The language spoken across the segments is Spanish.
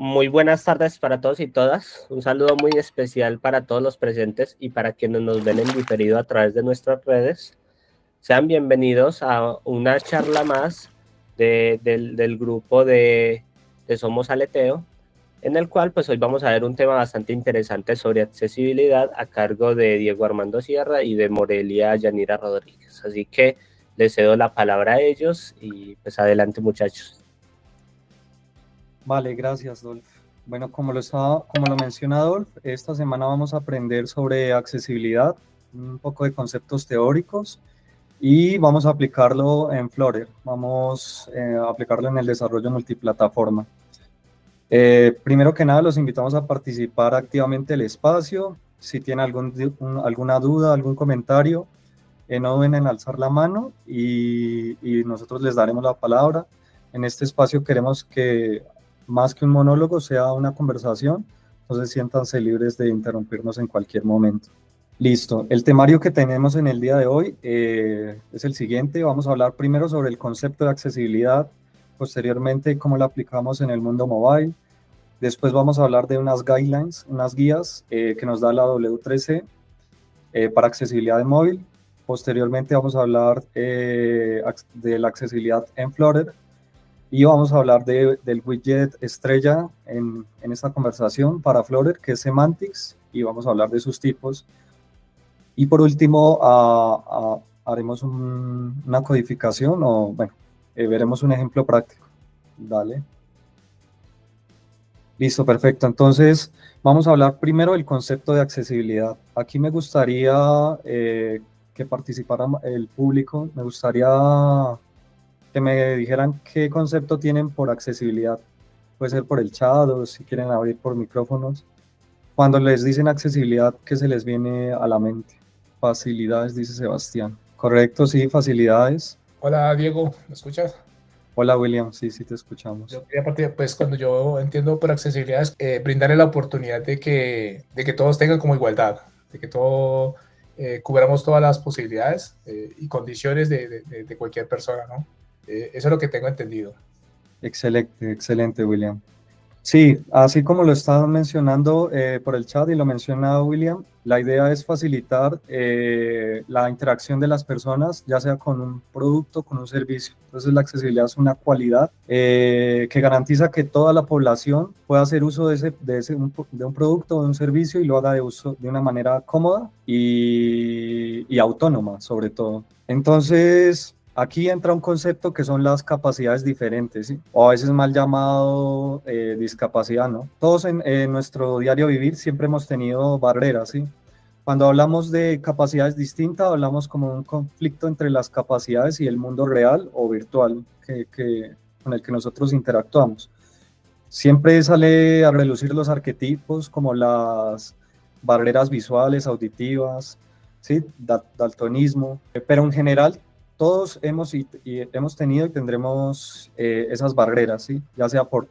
Muy buenas tardes para todos y todas. Un saludo muy especial para todos los presentes y para quienes nos ven en diferido a través de nuestras redes. Sean bienvenidos a una charla más del grupo de Somos Aleteo, en el cual pues hoy vamos a ver un tema bastante interesante sobre accesibilidad a cargo de Diego Armando Sierra y de Morelia Yanira Rodríguez. Así que les cedo la palabra a ellos y pues adelante, muchachos. Vale, gracias, Dolph. Bueno, como lo menciona Dolph, esta semana vamos a aprender sobre accesibilidad, un poco de conceptos teóricos y vamos a aplicarlo en Flutter. Vamos a aplicarlo en el desarrollo multiplataforma. Primero que nada, los invitamos a participar activamente del espacio. Si tienen alguna duda, algún comentario, no duden en alzar la mano y nosotros les daremos la palabra. En este espacio queremos que más que un monólogo sea una conversación, entonces siéntanse libres de interrumpirnos en cualquier momento. Listo, el temario que tenemos en el día de hoy es el siguiente. Vamos a hablar primero sobre el concepto de accesibilidad, posteriormente cómo lo aplicamos en el mundo mobile. Después vamos a hablar de unas guidelines, unas guías que nos da la W3C para accesibilidad de móvil. Posteriormente vamos a hablar de la accesibilidad en Flutter. Y vamos a hablar del widget estrella en esta conversación para Flutter, que es Semantics, y vamos a hablar de sus tipos. Y por último, haremos una codificación, o bueno, veremos un ejemplo práctico. Dale. Listo, perfecto. Entonces, vamos a hablar primero del concepto de accesibilidad. Aquí me gustaría que participara el público, me gustaría que me dijeran qué concepto tienen por accesibilidad. Puede ser por el chat o si quieren abrir por micrófonos. Cuando les dicen accesibilidad, ¿qué se les viene a la mente? Facilidades, dice Sebastián. Correcto, sí, facilidades. Hola, Diego, ¿me escuchas? Hola, William, sí, te escuchamos. Yo quería partir, pues cuando yo entiendo por accesibilidad es brindarle la oportunidad de que todos tengan como igualdad, de que todos cubramos todas las posibilidades y condiciones de cualquier persona, ¿no? Eso es lo que tengo entendido. Excelente, excelente, William. Sí, así como lo estaban mencionando por el chat y lo menciona William, la idea es facilitar la interacción de las personas, ya sea con un producto, con un servicio. Entonces la accesibilidad es una cualidad que garantiza que toda la población pueda hacer uso de un producto o de un servicio y lo haga de una manera cómoda y autónoma, sobre todo. Entonces, aquí entra un concepto que son las capacidades diferentes, ¿sí? O a veces mal llamado discapacidad, ¿no? Todos en nuestro diario vivir siempre hemos tenido barreras, ¿sí? Cuando hablamos de capacidades distintas, hablamos como un conflicto entre las capacidades y el mundo real o virtual con el que nosotros interactuamos. Siempre sale a relucir los arquetipos como las barreras visuales, auditivas, ¿sí? Daltonismo, pero en general todos hemos tenido y tendremos esas barreras, ¿sí? Ya sea por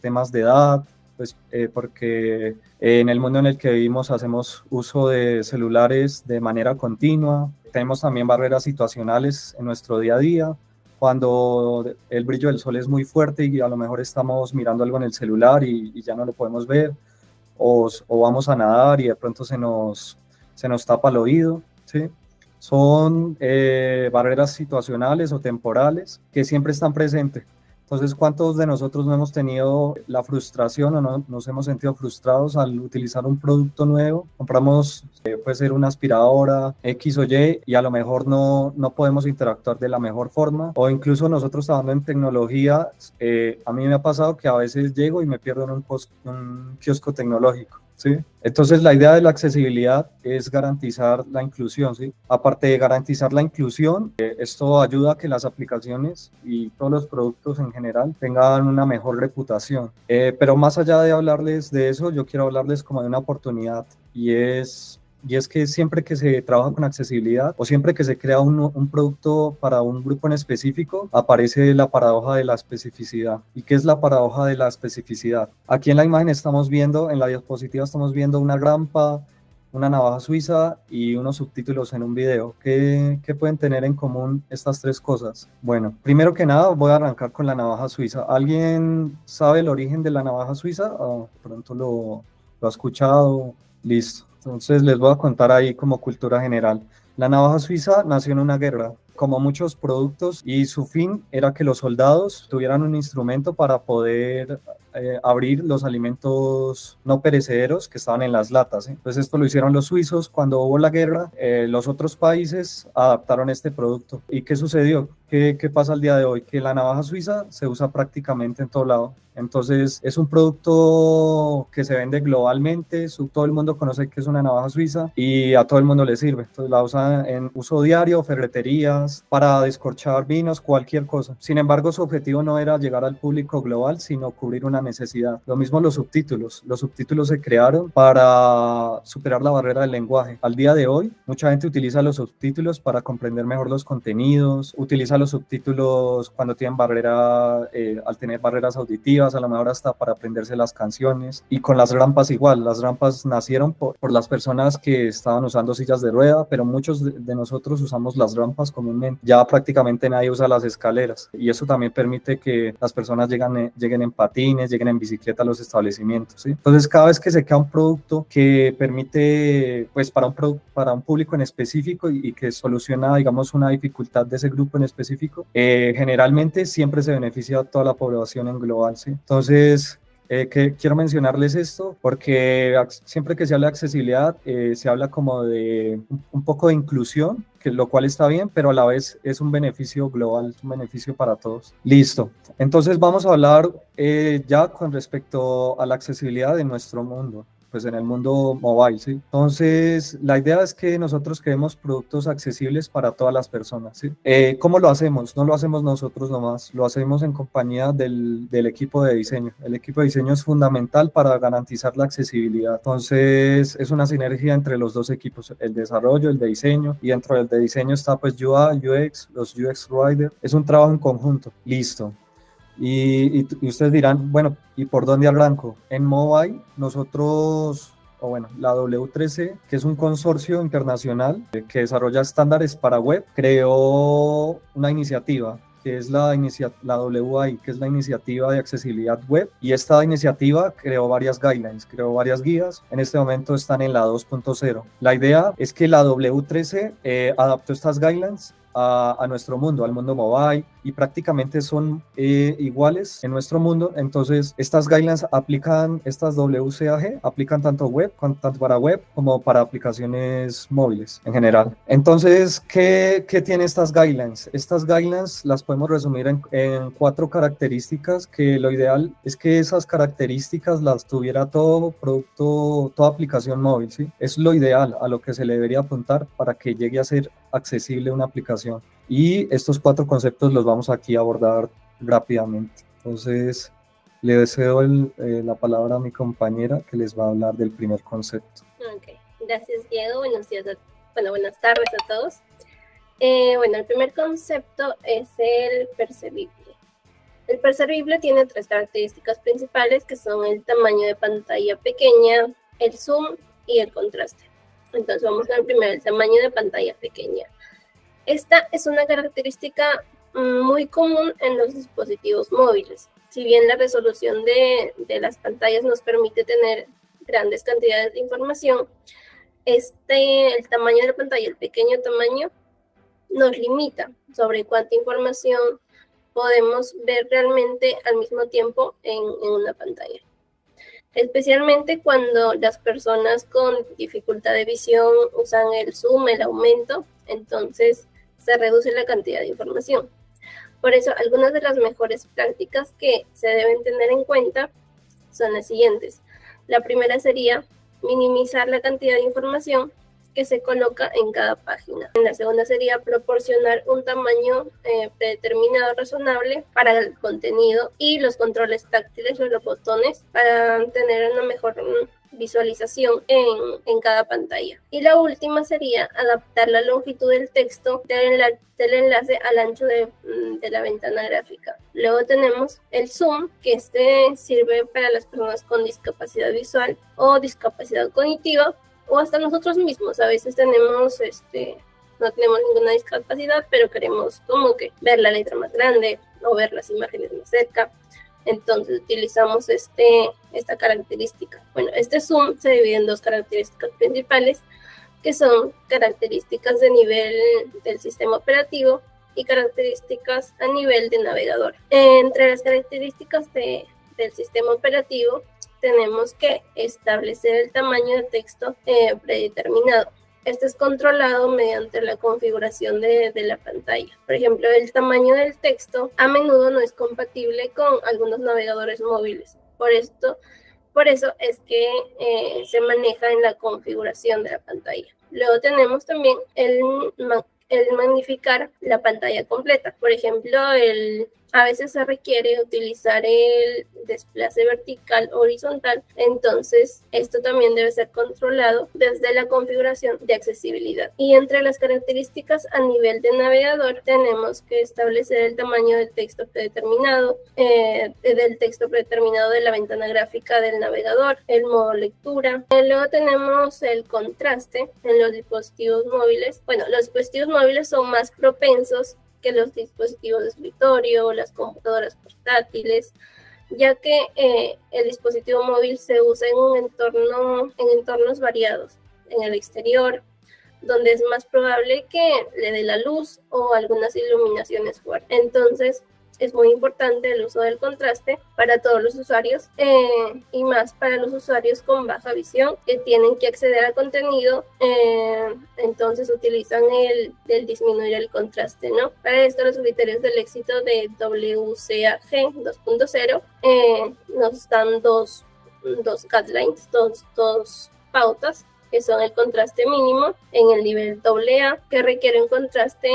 temas de edad, pues, porque en el mundo en el que vivimos hacemos uso de celulares de manera continua. Tenemos también barreras situacionales en nuestro día a día, cuando el brillo del sol es muy fuerte y a lo mejor estamos mirando algo en el celular y ya no lo podemos ver, o vamos a nadar y de pronto se nos tapa el oído, ¿sí? Son barreras situacionales o temporales que siempre están presentes. Entonces, ¿cuántos de nosotros no hemos tenido la frustración o no nos hemos sentido frustrados al utilizar un producto nuevo? Compramos, puede ser una aspiradora X o Y, y a lo mejor no podemos interactuar de la mejor forma, o incluso nosotros trabajando en tecnología, a mí me ha pasado que a veces llego y me pierdo en un kiosco tecnológico, ¿sí? Entonces la idea de la accesibilidad es garantizar la inclusión, ¿sí? Aparte de garantizar la inclusión, esto ayuda a que las aplicaciones y todos los productos en general tengan una mejor reputación. Pero más allá de hablarles de eso, yo quiero hablarles como de una oportunidad, y es que siempre que se trabaja con accesibilidad o siempre que se crea un producto para un grupo en específico, aparece la paradoja de la especificidad. ¿Y qué es la paradoja de la especificidad? Aquí en la imagen estamos viendo, en la diapositiva estamos viendo una rampa una navaja suiza y unos subtítulos en un video. ¿Qué pueden tener en común estas tres cosas? Bueno, primero que nada voy a arrancar con la navaja suiza. ¿Alguien sabe el origen de la navaja suiza? Pronto lo ha escuchado. Listo. Entonces les voy a contar ahí como cultura general. La navaja suiza nació en una guerra, como muchos productos, y su fin era que los soldados tuvieran un instrumento para poder abrir los alimentos no perecederos que estaban en las latas. Entonces esto lo hicieron los suizos. Cuando hubo la guerra, los otros países adaptaron este producto. ¿Y qué sucedió? ¿Qué pasa al día de hoy? Que la navaja suiza se usa prácticamente en todo lado. Entonces es un producto que se vende globalmente, todo el mundo conoce que es una navaja suiza y a todo el mundo le sirve. Entonces la usan en uso diario, ferreterías, para descorchar vinos, cualquier cosa. Sin embargo, su objetivo no era llegar al público global, sino cubrir una necesidad. Lo mismo los subtítulos. Los subtítulos se crearon para superar la barrera del lenguaje. Al día de hoy, mucha gente utiliza los subtítulos para comprender mejor los contenidos, utiliza los subtítulos cuando tienen al tener barreras auditivas, a lo mejor hasta para aprenderse las canciones. Y con las rampas igual, las rampas nacieron por las personas que estaban usando sillas de rueda, pero muchos de nosotros usamos las rampas comúnmente. Ya prácticamente nadie usa las escaleras y eso también permite que las personas lleguen en patines, lleguen en bicicleta a los establecimientos, ¿sí? Entonces cada vez que se crea un producto que permite, pues para un público en específico y que soluciona, digamos, una dificultad de ese grupo en específico, generalmente siempre se beneficia a toda la población en global, ¿sí? Entonces, quiero mencionarles esto porque siempre que se habla de accesibilidad, se habla como de un poco de inclusión, lo cual está bien, pero a la vez es un beneficio global, es un beneficio para todos. Listo. Entonces vamos a hablar ya con respecto a la accesibilidad de nuestro mundo, pues en el mundo mobile, ¿sí? Entonces, la idea es que nosotros creemos productos accesibles para todas las personas, ¿sí? ¿Cómo lo hacemos? No lo hacemos nosotros nomás, lo hacemos en compañía del equipo de diseño. El equipo de diseño es fundamental para garantizar la accesibilidad. Entonces, es una sinergia entre los dos equipos, el desarrollo, el de diseño, y dentro del de diseño está pues UI, UX, los UX Writers. Es un trabajo en conjunto. Listo. Y ustedes dirán, bueno, ¿y por dónde arranco? En mobile, nosotros, la W3C, que es un consorcio internacional que desarrolla estándares para web, creó una iniciativa que es la WI, que es la iniciativa de accesibilidad web, y esta iniciativa creó varias guidelines, creó varias guías. En este momento están en la 2.0. La idea es que la W3C adaptó estas guidelines a nuestro mundo, al mundo mobile, y prácticamente son iguales en nuestro mundo. Entonces estas guidelines estas WCAG aplican tanto para web como para aplicaciones móviles en general. Entonces, ¿qué tienen estas guidelines? Estas guidelines las podemos resumir en 4 características, que lo ideal es que esas características las tuviera todo producto, toda aplicación móvil, ¿sí? Es lo ideal, a lo que se le debería apuntar para que llegue a ser accesible una aplicación. Y estos 4 conceptos los vamos aquí a abordar rápidamente. Entonces, le cedo la palabra a mi compañera que les va a hablar del primer concepto. Ok, gracias Diego. Buenas tardes a todos. El primer concepto es el percebible. El percebible tiene 3 características principales, que son el tamaño de pantalla pequeña, el zoom y el contraste. Entonces vamos con el primero, el tamaño de pantalla pequeña. Esta es una característica muy común en los dispositivos móviles. Si bien la resolución de las pantallas nos permite tener grandes cantidades de información, el tamaño de la pantalla, el pequeño tamaño, nos limita sobre cuánta información podemos ver realmente al mismo tiempo en una pantalla. Especialmente cuando las personas con dificultad de visión usan el zoom, el aumento, entonces se reduce la cantidad de información. Por eso, algunas de las mejores prácticas que se deben tener en cuenta son las siguientes. La primera sería minimizar la cantidad de información que se coloca en cada página. La segunda sería proporcionar un tamaño predeterminado razonable para el contenido y los controles táctiles o los botones para tener una mejor visualización en cada pantalla. Y la última sería adaptar la longitud del texto del enlace al ancho de la ventana gráfica. Luego tenemos el zoom, que sirve para las personas con discapacidad visual o discapacidad cognitiva, o hasta nosotros mismos. A veces tenemos, no tenemos ninguna discapacidad, pero queremos como que ver la letra más grande o ver las imágenes más cerca. Entonces utilizamos esta característica. Bueno, este zoom se divide en dos características principales, que son características de nivel del sistema operativo y características a nivel de navegador. Entre las características del sistema operativo tenemos que establecer el tamaño de texto predeterminado. Este es controlado mediante la configuración de la pantalla. Por ejemplo, el tamaño del texto a menudo no es compatible con algunos navegadores móviles. Por eso es que se maneja en la configuración de la pantalla. Luego tenemos también el magnificar la pantalla completa. Por ejemplo, a veces se requiere utilizar el desplace vertical o horizontal, entonces esto también debe ser controlado desde la configuración de accesibilidad. Y entre las características a nivel de navegador tenemos que establecer el tamaño del texto predeterminado, de la ventana gráfica del navegador, el modo lectura. Luego tenemos el contraste en los dispositivos móviles. Bueno, los dispositivos móviles son más propensos que los dispositivos de escritorio, las computadoras portátiles, ya que el dispositivo móvil se usa en entornos variados, en el exterior, donde es más probable que le dé la luz o algunas iluminaciones fuertes. Entonces, es muy importante el uso del contraste para todos los usuarios y más para los usuarios con baja visión que tienen que acceder al contenido, entonces utilizan el disminuir el contraste, ¿no? Para esto los criterios del éxito de WCAG 2.0 nos dan dos guidelines, dos pautas, que son el contraste mínimo en el nivel AA, que requiere un contraste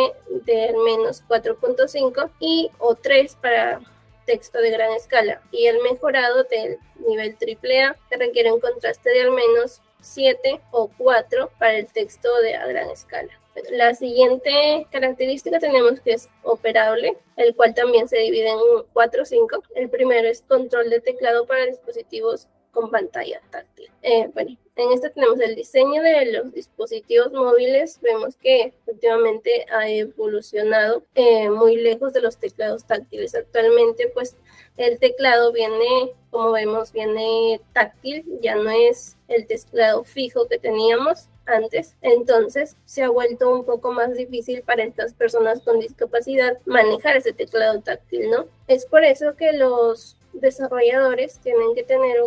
de al menos 4.5 o 3 para texto de gran escala, y el mejorado del nivel AAA, que requiere un contraste de al menos 7 o 4 para el texto de a gran escala. La siguiente característica tenemos que es operable, el cual también se divide en 4 o 5. El primero es control de teclado para dispositivos con pantalla táctil. Bueno, en este tenemos el diseño de los dispositivos móviles. Vemos que últimamente ha evolucionado muy lejos de los teclados táctiles. Actualmente, pues, el teclado viene, como vemos, viene táctil, ya no es el teclado fijo que teníamos antes. Entonces, se ha vuelto un poco más difícil para estas personas con discapacidad manejar ese teclado táctil, ¿no? Es por eso que los desarrolladores tienen que tener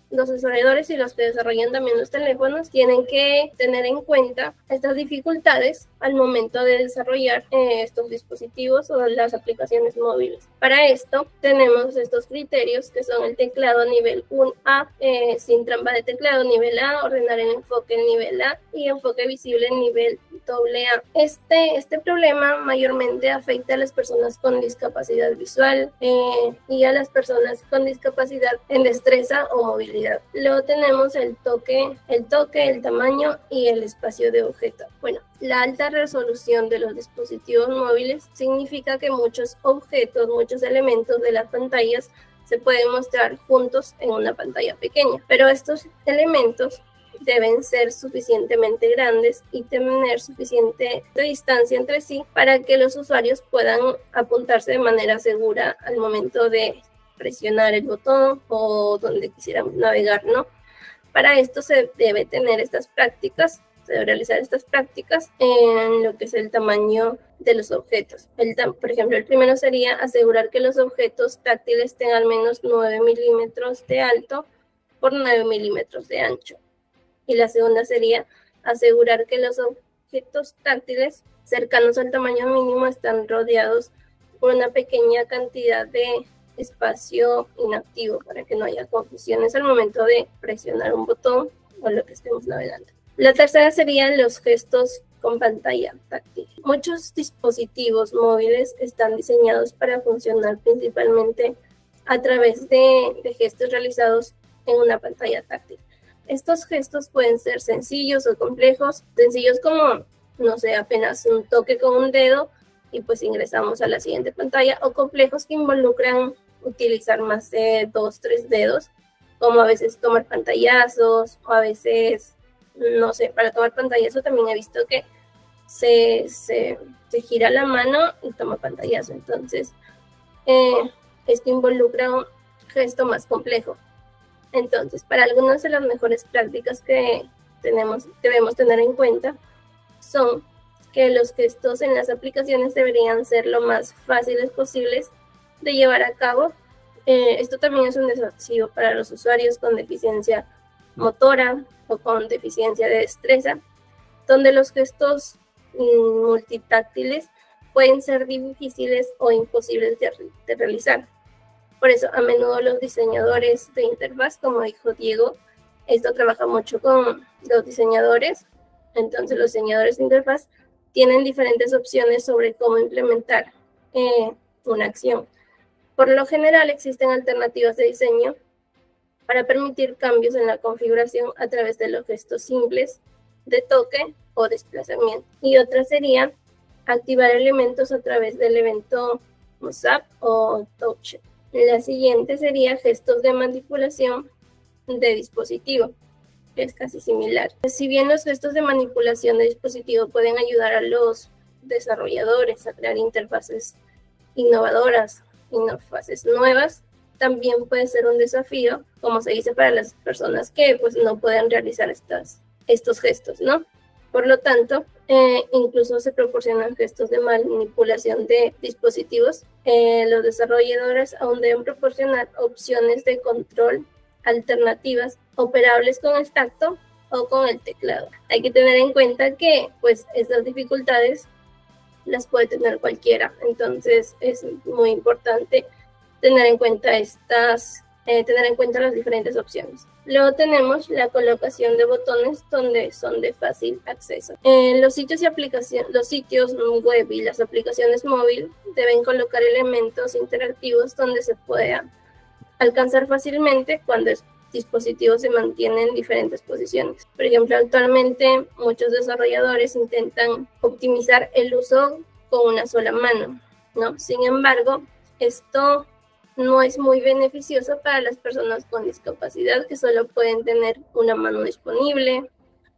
los desarrolladores y los que desarrollan también los teléfonos tienen que tener en cuenta estas dificultades al momento de desarrollar estos dispositivos o las aplicaciones móviles. Para esto tenemos estos criterios que son el teclado nivel 1A, sin trampa de teclado nivel A, ordenar el enfoque en nivel A y enfoque visible en nivel AA. Este problema mayormente afecta a las personas con discapacidad visual y a las personas con discapacidad en destreza o movilidad. Luego tenemos el toque, el tamaño y el espacio de objeto. Bueno, la alta resolución de los dispositivos móviles significa que muchos objetos, muchos elementos de las pantallas se pueden mostrar juntos en una pantalla pequeña, pero estos elementos deben ser suficientemente grandes y tener suficiente distancia entre sí para que los usuarios puedan apuntarse de manera segura al momento de presionar el botón o donde quisiéramos navegar, ¿no? Para esto se debe tener estas prácticas, se debe realizar estas prácticas en lo que es el tamaño de los objetos. Por ejemplo, el primero sería asegurar que los objetos táctiles tengan al menos 9 milímetros de alto por 9 milímetros de ancho. Y la segunda sería asegurar que los objetos táctiles cercanos al tamaño mínimo están rodeados por una pequeña cantidad de espacio inactivo para que no haya confusiones al momento de presionar un botón o lo que estemos navegando. La tercera serían los gestos con pantalla táctil. Muchos dispositivos móviles están diseñados para funcionar principalmente a través de gestos realizados en una pantalla táctil. Estos gestos pueden ser sencillos o complejos. Sencillos como, no sé, apenas un toque con un dedo y pues ingresamos a la siguiente pantalla, o complejos que involucran utilizar más de 2 o 3 dedos, como a veces tomar pantallazos o a veces no sé, para tomar pantallazo también he visto que se gira la mano y toma pantallazo. Entonces, esto involucra un gesto más complejo. Entonces, para algunas de las mejores prácticas que debemos tener en cuenta son que los gestos en las aplicaciones deberían ser lo más fáciles posibles de llevar a cabo. Esto también es un desafío para los usuarios con deficiencia motora o con deficiencia de destreza, donde los gestos multitáctiles pueden ser difíciles o imposibles de realizar. Por eso, a menudo los diseñadores de interfaz, como dijo Diego, esto trabaja mucho con los diseñadores. Entonces, los diseñadores de interfaz tienen diferentes opciones sobre cómo implementar una acción. Por lo general, existen alternativas de diseño para permitir cambios en la configuración a través de los gestos simples de toque o desplazamiento. Y otra sería activar elementos a través del evento Mouse-up o Touch. La siguiente sería gestos de manipulación de dispositivo, que es casi similar. Si bien los gestos de manipulación de dispositivo pueden ayudar a los desarrolladores a crear interfaces innovadoras, interfaces nuevas, también puede ser un desafío, como se dice, para las personas que pues no pueden realizar estos gestos, ¿no? Por lo tanto, incluso se proporcionan gestos de manipulación de dispositivos. Los desarrolladores aún deben proporcionar opciones de control alternativas operables con el tacto o con el teclado. Hay que tener en cuenta que pues estas dificultades las puede tener cualquiera, entonces es muy importante tener en cuenta las diferentes opciones. Luego tenemos la colocación de botones donde son de fácil acceso. Los sitios web y las aplicaciones móvil deben colocar elementos interactivos donde se pueda alcanzar fácilmente cuando el dispositivo se mantiene en diferentes posiciones. Por ejemplo, actualmente muchos desarrolladores intentan optimizar el uso con una sola mano, ¿no? Sin embargo, esto no es muy beneficioso para las personas con discapacidad que solo pueden tener una mano disponible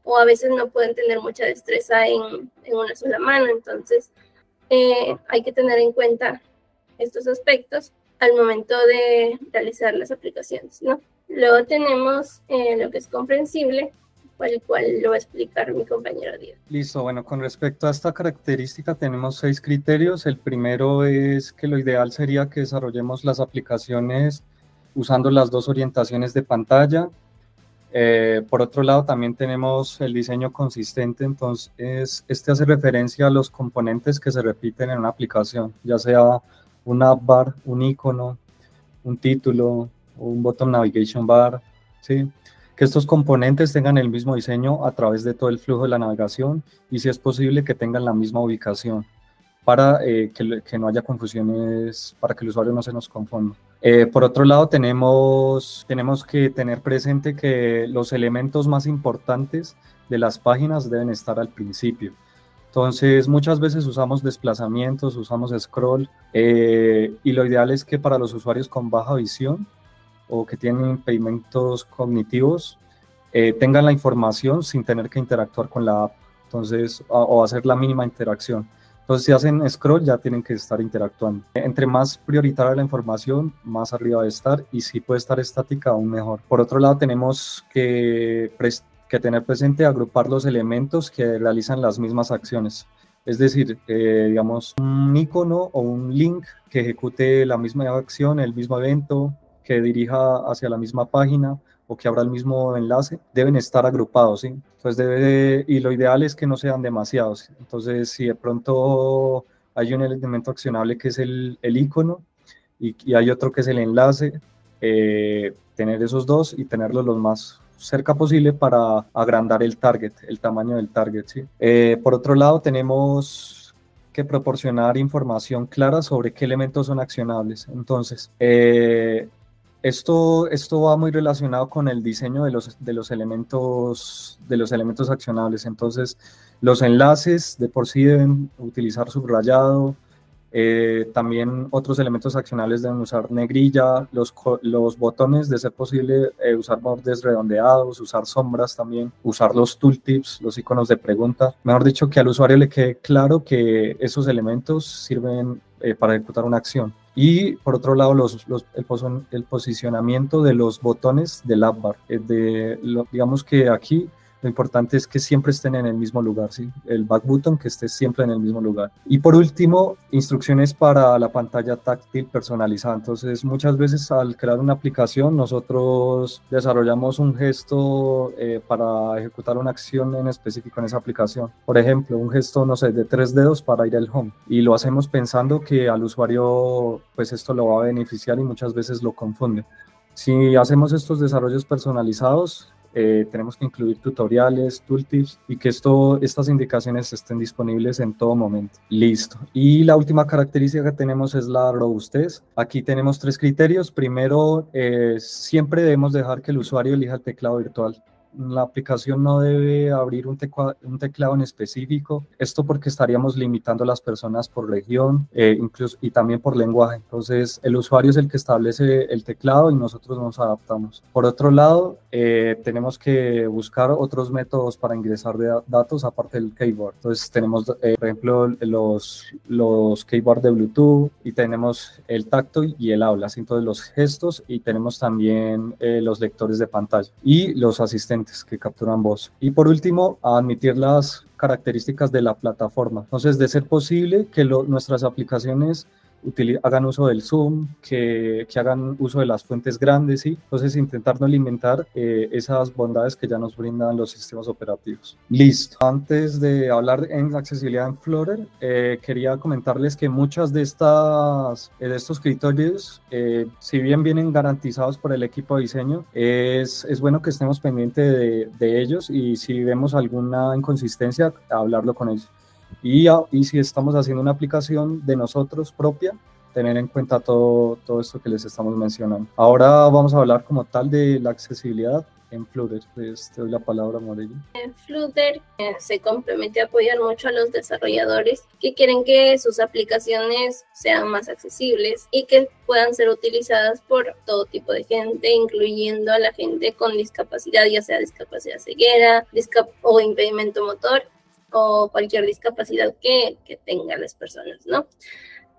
o a veces no pueden tener mucha destreza en una sola mano. Entonces, hay que tener en cuenta estos aspectos al momento de realizar las aplicaciones, ¿no? Luego tenemos lo que es comprensible, el cual lo va a explicar mi compañero Diego. Listo, bueno, con respecto a esta característica tenemos 6 criterios. El primero es que lo ideal sería que desarrollemos las aplicaciones usando las 2 orientaciones de pantalla. Por otro lado, también tenemos el diseño consistente, entonces este hace referencia a los componentes que se repiten en una aplicación, ya sea un app bar, un icono, un título, un bottom navigation bar, ¿sí? Que estos componentes tengan el mismo diseño a través de todo el flujo de la navegación y si es posible que tengan la misma ubicación para que no haya confusiones, para que el usuario no se nos confunda. Por otro lado, tenemos que tener presente que los elementos más importantes de las páginas deben estar al principio. Entonces, muchas veces usamos desplazamientos, usamos scroll, y lo ideal es que para los usuarios con baja visión o que tienen impedimentos cognitivos, tengan la información sin tener que interactuar con la app, entonces, o hacer la mínima interacción. Entonces, si hacen scroll, ya tienen que estar interactuando. Entre más prioritaria la información, más arriba debe estar, y si puede estar estática, aún mejor. Por otro lado, tenemos que tener presente agrupar los elementos que realizan las mismas acciones. Es decir, digamos, un icono o un link que ejecute la misma acción, el mismo evento, que dirija hacia la misma página o que abra el mismo enlace, deben estar agrupados, ¿sí? Entonces y lo ideal es que no sean demasiados. Entonces, si de pronto hay un elemento accionable que es el icono y hay otro que es el enlace, tener esos dos y tenerlos lo más cerca posible para agrandar el target, el tamaño del target, ¿sí? Por otro lado, tenemos que proporcionar información clara sobre qué elementos son accionables. Entonces, esto va muy relacionado con el diseño de los elementos accionables. Entonces, los enlaces de por sí deben utilizar subrayado, También otros elementos accionables deben usar negrilla, los botones, de ser posible, usar bordes redondeados, usar sombras también, usar los tooltips, los iconos de pregunta. Mejor dicho, que al usuario le quede claro que esos elementos sirven para ejecutar una acción. Y por otro lado, el posicionamiento de los botones del app bar. Digamos que aquí lo importante es que siempre estén en el mismo lugar, ¿sí? El back button que esté siempre en el mismo lugar. Y por último, instrucciones para la pantalla táctil personalizada. Entonces, muchas veces al crear una aplicación, nosotros desarrollamos un gesto para ejecutar una acción en específico en esa aplicación. Por ejemplo, un gesto, no sé, de 3 dedos para ir al home. Y lo hacemos pensando que al usuario, pues esto lo va a beneficiar y muchas veces lo confunde. Si hacemos estos desarrollos personalizados, tenemos que incluir tutoriales, tooltips y que estas indicaciones estén disponibles en todo momento. Listo. Y la última característica que tenemos es la robustez. Aquí tenemos 3 criterios. Primero, siempre debemos dejar que el usuario elija el teclado virtual. La aplicación no debe abrir un teclado en específico, esto porque estaríamos limitando a las personas por región incluso, y también por lenguaje. Entonces el usuario es el que establece el teclado y nosotros nos adaptamos. Por otro lado, tenemos que buscar otros métodos para ingresar datos aparte del keyboard. Entonces tenemos por ejemplo los keyboard de Bluetooth y tenemos el tacto y el habla, entonces los gestos, y tenemos también los lectores de pantalla y los asistentes que capturan voz. Y por último, a admitir las características de la plataforma. Entonces, de ser posible que nuestras aplicaciones hagan uso del zoom, que hagan uso de las fuentes grandes, ¿sí? Entonces intentar no limitar esas bondades que ya nos brindan los sistemas operativos. Listo. Antes de hablar en accesibilidad en Flutter, quería comentarles que muchas de estos criterios, si bien vienen garantizados por el equipo de diseño, es bueno que estemos pendientes de ellos, y si vemos alguna inconsistencia, hablarlo con ellos. Y si estamos haciendo una aplicación de nosotros propia, tener en cuenta todo esto que les estamos mencionando. Ahora vamos a hablar como tal de la accesibilidad en Flutter. Pues te doy la palabra, Morelli. En Flutter se compromete a apoyar mucho a los desarrolladores que quieren que sus aplicaciones sean más accesibles y que puedan ser utilizadas por todo tipo de gente, incluyendo a la gente con discapacidad, ya sea discapacidad ceguera o impedimento motor, o cualquier discapacidad que tengan las personas, ¿no?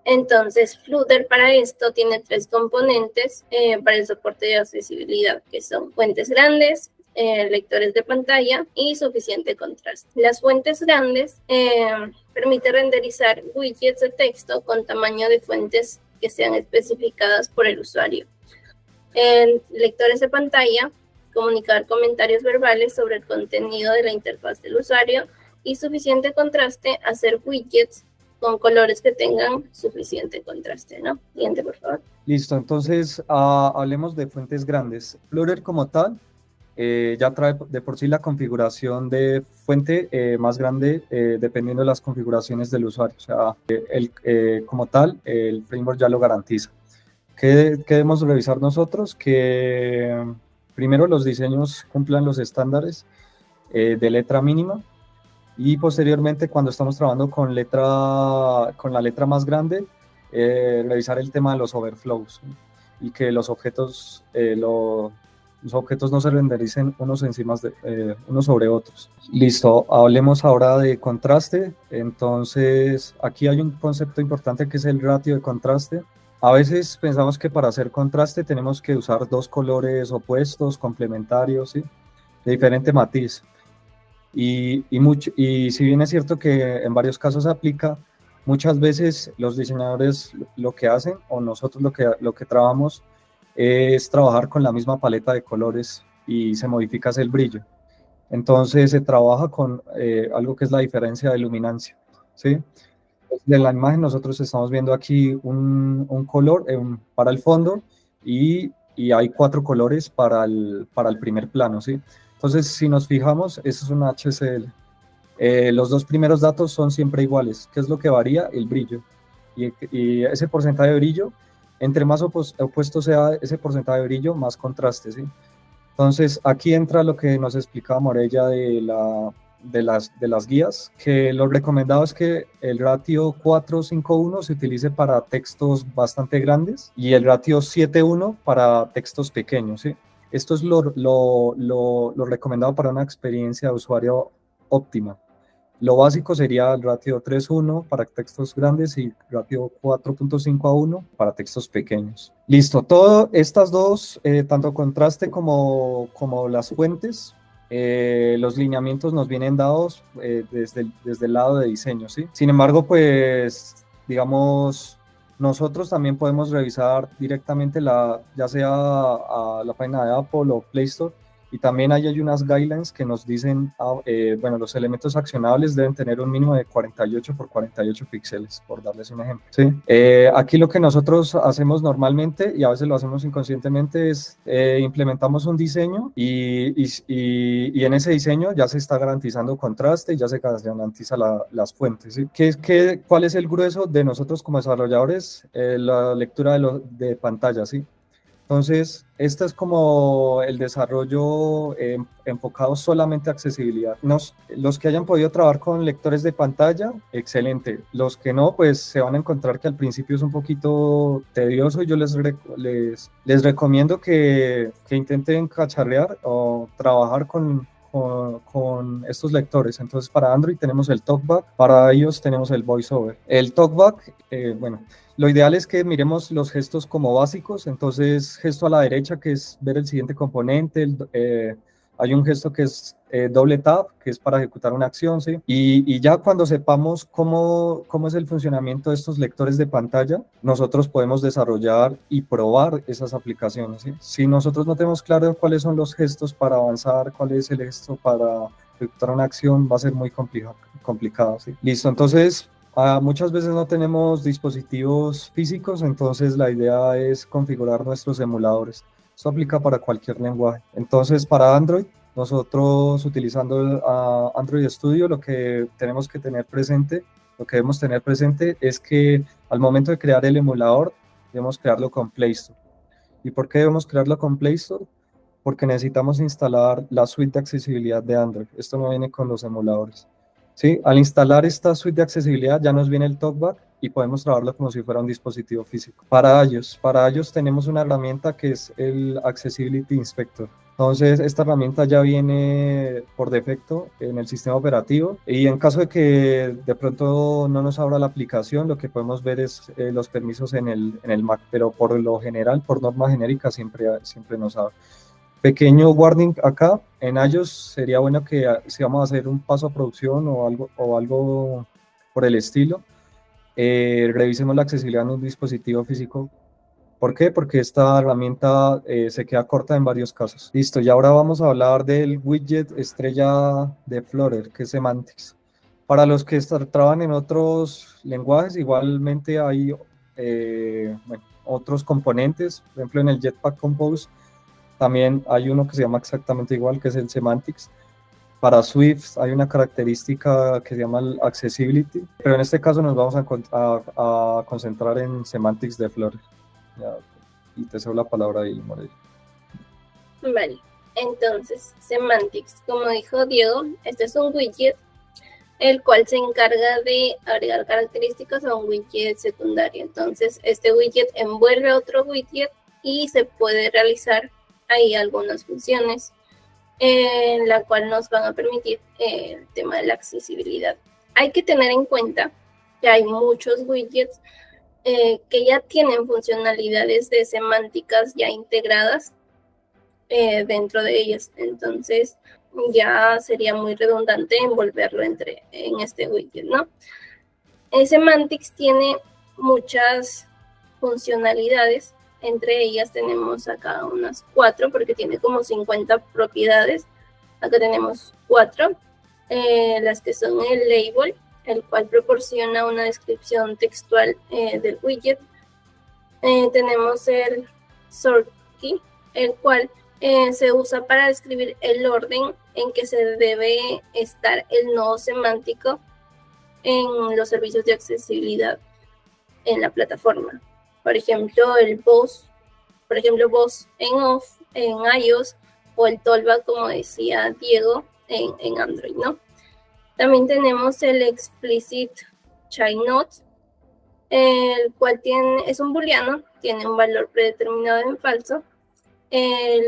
Entonces, Flutter para esto tiene 3 componentes para el soporte de accesibilidad, que son fuentes grandes, lectores de pantalla y suficiente contraste. Las fuentes grandes permiten renderizar widgets de texto con tamaño de fuentes que sean especificadas por el usuario. En lectores de pantalla, comunicar comentarios verbales sobre el contenido de la interfaz del usuario, y suficiente contraste, hacer widgets con colores que tengan suficiente contraste, ¿no? Siguiente, por favor. Listo, entonces hablemos de fuentes grandes. Flutter como tal ya trae de por sí la configuración de fuente más grande dependiendo de las configuraciones del usuario. O sea, como tal, el framework ya lo garantiza. ¿Qué debemos revisar nosotros? Que primero los diseños cumplan los estándares de letra mínima. Y posteriormente, cuando estamos trabajando con la letra más grande, revisar el tema de los overflows, ¿sí? Y que los objetos no se rendericen unos sobre otros. Listo, hablemos ahora de contraste. Entonces, aquí hay un concepto importante que es el ratio de contraste. A veces pensamos que para hacer contraste tenemos que usar 2 colores opuestos, complementarios, ¿sí? De diferente matiz. Y si bien es cierto que en varios casos se aplica, muchas veces los diseñadores lo que hacen, o nosotros lo que trabajamos, es trabajar con la misma paleta de colores y se modifica el brillo. Entonces se trabaja con algo que es la diferencia de luminancia, ¿sí? De la imagen nosotros estamos viendo aquí un color para el fondo y hay 4 colores para el primer plano, ¿sí? Entonces, si nos fijamos, eso es una HCL. Los 2 primeros datos son siempre iguales. ¿Qué es lo que varía? El brillo. Y ese porcentaje de brillo, entre más opuesto sea ese porcentaje de brillo, más contraste, ¿sí? Entonces, aquí entra lo que nos explicaba Morella de las guías, que lo recomendado es que el ratio 4:5:1 se utilice para textos bastante grandes y el ratio 7:1 para textos pequeños, ¿sí? Esto es lo recomendado para una experiencia de usuario óptima. Lo básico sería el ratio 3:1 para textos grandes y ratio 4.5:1 para textos pequeños. Listo, todas estas dos, tanto contraste como las fuentes, los lineamientos nos vienen dados desde el lado de diseño, ¿sí? Sin embargo, pues, digamos, nosotros también podemos revisar directamente ya sea a la página de Apple o Play Store, y también hay unas guidelines que nos dicen, bueno, los elementos accionables deben tener un mínimo de 48 por 48 píxeles, por darles un ejemplo, ¿sí? Aquí lo que nosotros hacemos normalmente, y a veces lo hacemos inconscientemente, es implementamos un diseño y en ese diseño ya se está garantizando contraste y ya se garantiza las fuentes, ¿sí? ¿Cuál es el grueso de nosotros como desarrolladores? La lectura de pantalla, ¿sí? Entonces, este es como el desarrollo enfocado solamente a accesibilidad. Los que hayan podido trabajar con lectores de pantalla, excelente. Los que no, pues se van a encontrar que al principio es un poquito tedioso y yo les recomiendo que intenten cacharrear o trabajar con estos lectores. Entonces, para Android tenemos el TalkBack, para iOS tenemos el VoiceOver. El TalkBack, bueno, lo ideal es que miremos los gestos como básicos. Entonces, gesto a la derecha, que es ver el siguiente componente. Hay un gesto que es doble tap, que es para ejecutar una acción, ¿sí? Y ya cuando sepamos cómo es el funcionamiento de estos lectores de pantalla, nosotros podemos desarrollar y probar esas aplicaciones, ¿sí? Si nosotros no tenemos claro cuáles son los gestos para avanzar, cuál es el gesto para ejecutar una acción, va a ser muy complicado, ¿sí? Listo, entonces muchas veces no tenemos dispositivos físicos, entonces la idea es configurar nuestros emuladores. Esto aplica para cualquier lenguaje. Entonces, para Android, nosotros utilizando Android Studio, lo que debemos tener presente es que al momento de crear el emulador, debemos crearlo con Play Store. ¿Y por qué debemos crearlo con Play Store? Porque necesitamos instalar la suite de accesibilidad de Android. Esto no viene con los emuladores, ¿sí? Al instalar esta suite de accesibilidad ya nos viene el TalkBack y podemos trabajarlo como si fuera un dispositivo físico. Para iOS tenemos una herramienta que es el Accessibility Inspector. Entonces, esta herramienta ya viene por defecto en el sistema operativo y en caso de que de pronto no nos abra la aplicación, lo que podemos ver es los permisos en el Mac, pero por lo general, por norma genérica, siempre nos abre. Pequeño warning acá, en iOS sería bueno que si vamos a hacer un paso a producción o algo por el estilo, revisemos la accesibilidad en un dispositivo físico. ¿Por qué? Porque esta herramienta se queda corta en varios casos. Listo, y ahora vamos a hablar del widget estrella de Flutter, que es Semantics. Para los que trabajan en otros lenguajes, igualmente hay otros componentes. Por ejemplo, en el Jetpack Compose también hay uno que se llama exactamente igual, que es el Semantics. Para Swift hay una característica que se llama el Accessibility, pero en este caso nos vamos a concentrar en Semantics de Flutter. Ya, y te cedo la palabra ahí, Moreira. Vale, entonces Semantics, como dijo Diego, este es un widget el cual se encarga de agregar características a un widget secundario. Entonces este widget envuelve otro widget y se puede realizar ahí algunas funciones en la cual nos van a permitir el tema de la accesibilidad. Hay que tener en cuenta que hay muchos widgets que ya tienen funcionalidades de semánticas ya integradas dentro de ellas. Entonces ya sería muy redundante envolverlo en este widget, ¿no? Semantics tiene muchas funcionalidades. Entre ellas tenemos acá unas 4, porque tiene como 50 propiedades. Acá tenemos 4, las que son el label, el cual proporciona una descripción textual del widget. Tenemos el sort key, el cual se usa para describir el orden en que se debe estar el nodo semántico en los servicios de accesibilidad en la plataforma. Por ejemplo, el Boss en off, en iOS, o el Talkback, como decía Diego, en Android, ¿no? También tenemos el explicit chain note, el cual es un booleano, tiene un valor predeterminado en falso,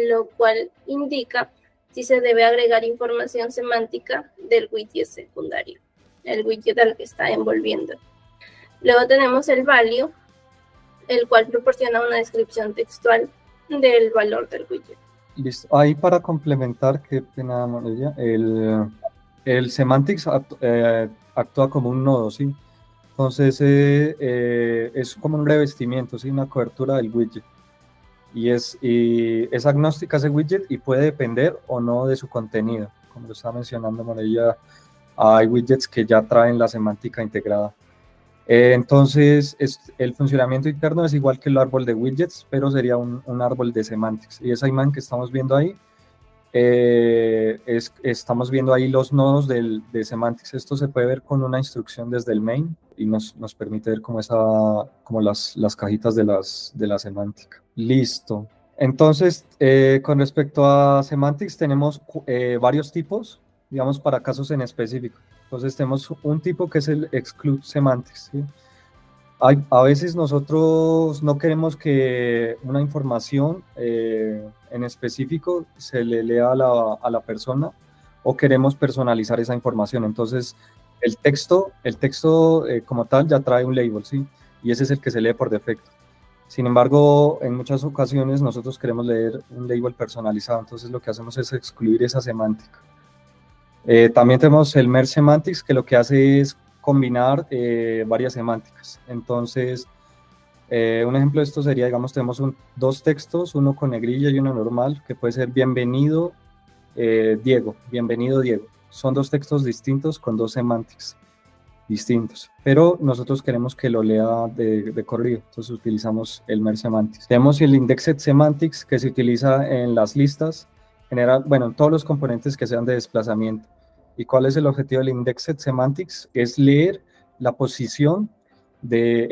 lo cual indica si se debe agregar información semántica del widget secundario, el widget al que está envolviendo. Luego tenemos el value, el cual proporciona una descripción textual del valor del widget. Listo. Ahí para complementar, qué pena, María, el semantics actúa como un nodo, ¿sí? Entonces es como un revestimiento, ¿sí? Una cobertura del widget. Y es agnóstica ese widget y puede depender o no de su contenido. Como lo estaba mencionando María, hay widgets que ya traen la semántica integrada. Entonces, el funcionamiento interno es igual que el árbol de widgets, pero sería un árbol de semantics. Y esa imagen que estamos viendo ahí, estamos viendo ahí los nodos de semantics. Esto se puede ver con una instrucción desde el main y nos permite ver como las cajitas de la semántica. Listo. Entonces, con respecto a semantics, tenemos varios tipos, digamos, para casos en específico. Entonces tenemos un tipo que es el exclude semantics, ¿sí? A veces nosotros no queremos que una información en específico se le lea a la persona o queremos personalizar esa información. Entonces el texto como tal ya trae un label, ¿sí? Y ese es el que se lee por defecto. Sin embargo, en muchas ocasiones nosotros queremos leer un label personalizado, entonces lo que hacemos es excluir esa semántica. También tenemos el merge semantics, que lo que hace es combinar varias semánticas. Entonces, un ejemplo de esto sería, digamos, tenemos dos textos, uno con negrilla y uno normal, que puede ser bienvenido Diego, bienvenido Diego. Son dos textos distintos con dos semantics distintos, pero nosotros queremos que lo lea de corrido, entonces utilizamos el merge semantics. Tenemos el indexed semantics, que se utiliza en las listas, en todos los componentes que sean de desplazamiento. ¿Y cuál es el objetivo del indexed semantics? Es leer la posición de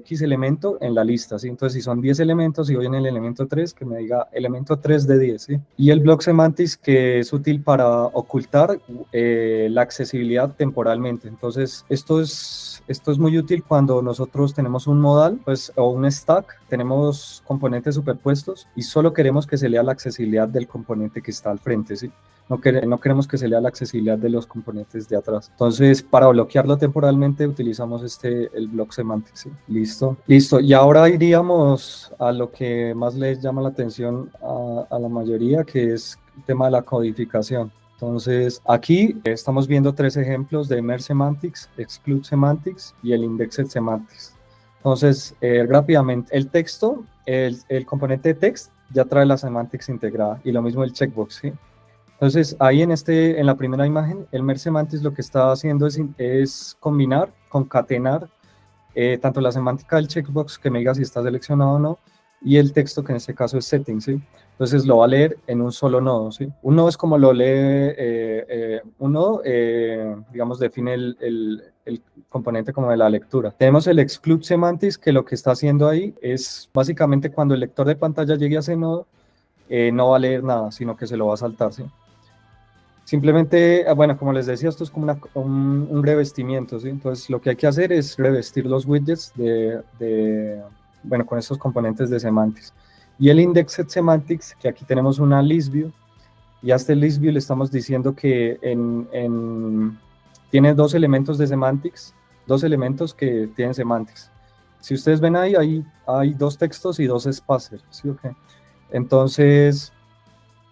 X elemento en la lista, ¿sí? Entonces, si son 10 elementos y voy en el elemento 3, que me diga elemento 3 de 10, ¿sí? Y el block semantics, que es útil para ocultar la accesibilidad temporalmente. Entonces, esto es muy útil cuando nosotros tenemos un modal, pues, o un stack, tenemos componentes superpuestos y solo queremos que se lea la accesibilidad del componente que está al frente, ¿sí? No queremos que se lea la accesibilidad de los componentes de atrás. Entonces, para bloquearlo temporalmente, utilizamos el block semantics, ¿sí? Listo. Y ahora iríamos a lo que más les llama la atención a la mayoría, que es el tema de la codificación. Entonces, aquí estamos viendo 3 ejemplos de merge semantics, exclude semantics y el indexed semantics. Entonces, rápidamente, el texto, el componente text ya trae la semantics integrada y lo mismo el checkbox, ¿sí? Entonces, ahí en la primera imagen, el merge semantics lo que está haciendo es combinar, concatenar tanto la semántica del checkbox, que me diga si está seleccionado o no, y el texto, que en este caso es setting, ¿sí? Entonces lo va a leer en un solo nodo, ¿sí? Un nodo es como lo lee, un nodo, digamos, define el componente como de la lectura. Tenemos el exclude semantics, que lo que está haciendo ahí es básicamente cuando el lector de pantalla llegue a ese nodo, no va a leer nada, sino que se lo va a saltar, ¿sí? Simplemente, bueno, como les decía, esto es como un revestimiento, ¿sí? Entonces, lo que hay que hacer es revestir los widgets con estos componentes de semantics. Y el indexed semantics, que aquí tenemos una list view, y a este list view le estamos diciendo que tiene 2 elementos de semantics, 2 elementos que tienen semantics. Si ustedes ven ahí hay 2 textos y 2 spacers, ¿sí? Okay. Entonces,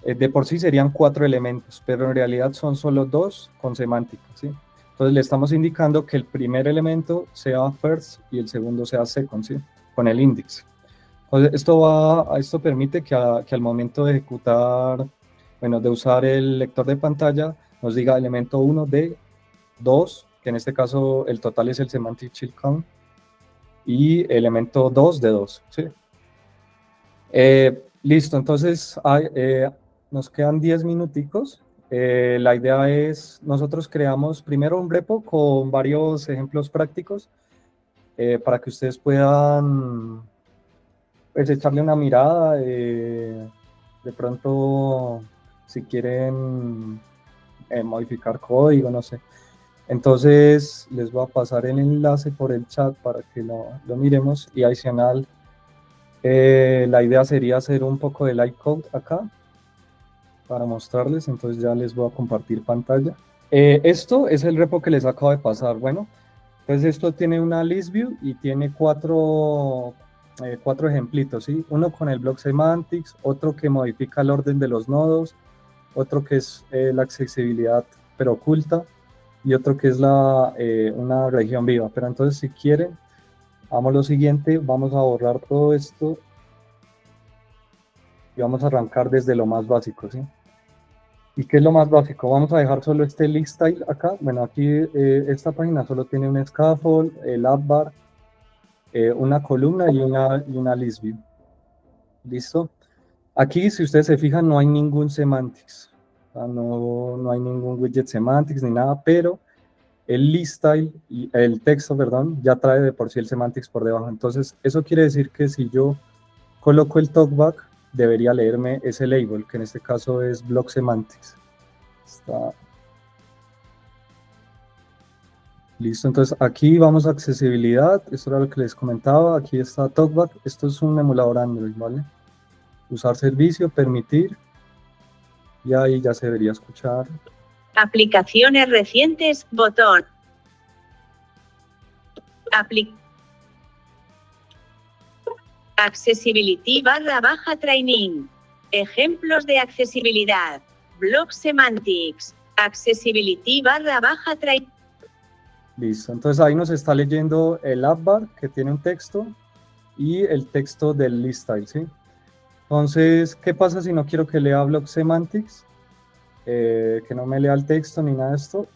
de por sí serían 4 elementos, pero en realidad son solo 2 con semántica, ¿sí? Entonces le estamos indicando que el primer elemento sea first y el segundo sea second, ¿sí? Con el index. Entonces esto permite que al momento de ejecutar, de usar el lector de pantalla, nos diga elemento 1 de 2, que en este caso el total es el semantic child count, y elemento 2 de 2, ¿sí? Listo, entonces nos quedan 10 minuticos. La idea es, nosotros creamos primero un repo con varios ejemplos prácticos para que ustedes puedan pues, echarle una mirada. De pronto, si quieren modificar código, no sé. Entonces les voy a pasar el enlace por el chat para que lo miremos, y adicional la idea sería hacer un poco de light code acá para mostrarles. Entonces ya les voy a compartir pantalla. Esto es el repo que les acabo de pasar. Bueno, entonces esto tiene una list view y tiene cuatro ejemplitos, ¿sí? Uno con el block semantics, otro que modifica el orden de los nodos, otro que es la accesibilidad pero oculta, y otro que es una región viva. Pero entonces, si quieren, hagamos lo siguiente, vamos a borrar todo esto y vamos a arrancar desde lo más básico, ¿sí? ¿Y qué es lo más básico? Vamos a dejar solo este list style acá. Bueno, aquí esta página solo tiene un scaffold, el app bar, una columna y una list view. ¿Listo? Aquí, si ustedes se fijan, no hay ningún semantics. O sea, no hay ningún widget semantics ni nada, pero el list style, el texto, perdón, ya trae de por sí el semantics por debajo. Entonces, eso quiere decir que si yo coloco el talkback, debería leerme ese label, que en este caso es block semantics. Está listo. Entonces, aquí vamos a accesibilidad. Esto era lo que les comentaba. Aquí está talkback. Esto es un emulador Android, ¿vale? Usar servicio, permitir. Y ahí ya se debería escuchar. Aplicaciones recientes, botón. Accessibility / training. Ejemplos de accesibilidad. Block semantics. Accessibility / training. Listo. Entonces ahí nos está leyendo el app bar, que tiene un texto, y el texto del list style, ¿sí? Entonces, ¿qué pasa si no quiero que lea block semantics? Que no me lea el texto ni nada de esto.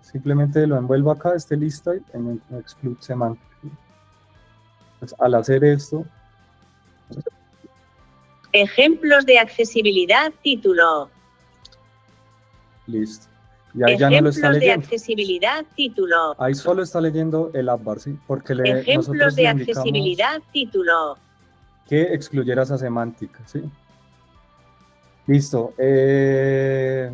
Simplemente lo envuelvo acá, este list style, en el exclude semantics. Entonces, al hacer esto... Ejemplos de accesibilidad, título. Listo. Y ahí ya no lo está Ejemplos de leyendo. accesibilidad, título. Ahí solo está leyendo el app bar, ¿sí? Porque Ejemplos nosotros de le indicamos accesibilidad, título. que excluyera esa semántica, ¿sí? Listo. ¿Qué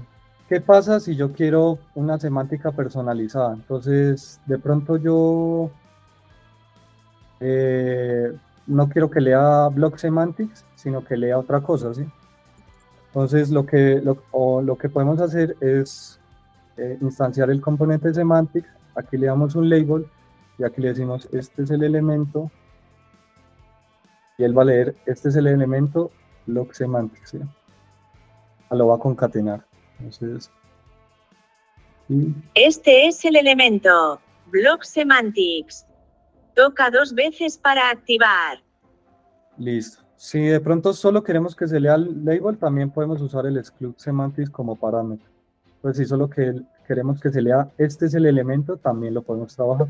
pasa si yo quiero una semántica personalizada? Entonces, de pronto yo no quiero que lea block semantics, sino que lea otra cosa, ¿sí? Entonces, lo que podemos hacer es instanciar el componente semantics. Aquí le damos un label y aquí le decimos, este es el elemento, y él va a leer, este es el elemento block semantics, ¿sí? Lo va a concatenar. Entonces, este es el elemento block semantics. Toca 2 veces para activar. Listo. Si de pronto solo queremos que se lea el label, también podemos usar el exclude semantics como parámetro. Pues si solo queremos que se lea, este es el elemento, también lo podemos trabajar.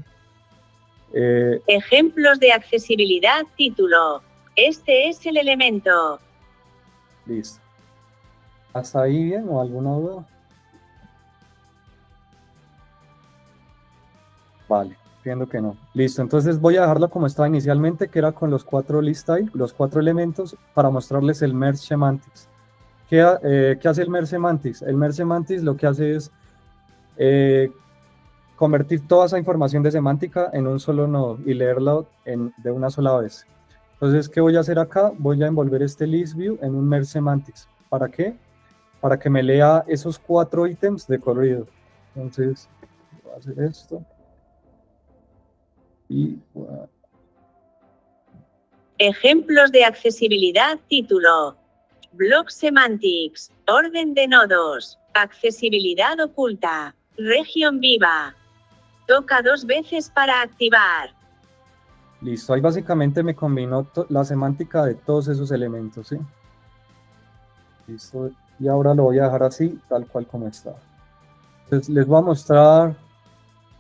Ejemplos de accesibilidad, título. Este es el elemento. Listo. ¿Hasta ahí bien o alguna duda? Vale, entiendo que no. Listo, entonces voy a dejarlo como estaba inicialmente, que era con los 4 list style, los 4 elementos, para mostrarles el merge semantics. ¿Qué hace el merge semantics? El merge semantics lo que hace es convertir toda esa información de semántica en un solo nodo y leerlo de una sola vez. Entonces, ¿qué voy a hacer acá? Voy a envolver este list view en un merge semantics. ¿Para qué? Para que me lea esos 4 ítems de corrido. Entonces, voy a hacer esto. Y Ejemplos de accesibilidad, título. Block semantics. Orden de nodos. Accesibilidad oculta. Región viva. Toca 2 veces para activar. Listo, ahí básicamente me combinó la semántica de todos esos elementos, ¿sí? Listo, y ahora lo voy a dejar así, tal cual como está. Entonces les voy a mostrar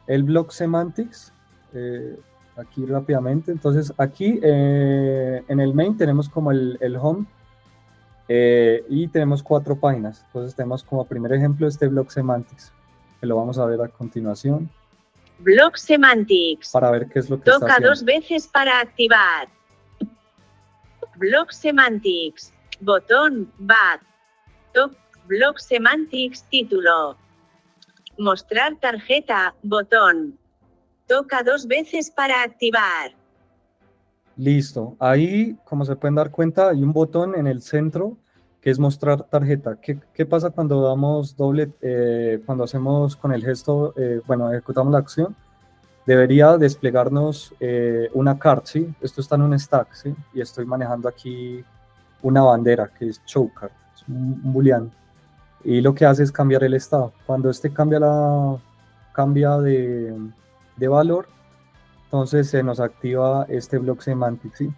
el block semantics aquí rápidamente. Entonces aquí en el main tenemos como el home y tenemos 4 páginas. Entonces tenemos como primer ejemplo este block semantics, que lo vamos a ver a continuación. Block semantics. Para ver qué es lo que está Toca haciendo. 2 veces para activar. Block semantics. Botón back. Block semantics título. Mostrar tarjeta, botón. Toca 2 veces para activar. Listo. Ahí, como se pueden dar cuenta, hay un botón en el centro que es mostrar tarjeta. ¿Qué pasa cuando damos doble, cuando hacemos con el gesto, bueno, ejecutamos la acción? Debería desplegarnos una card, ¿sí? Esto está en un stack, ¿sí? Y estoy manejando aquí una bandera que es show card, es un booleano. Y lo que hace es cambiar el estado. Cuando este cambia de valor, entonces se nos activa este block semantics, ¿sí?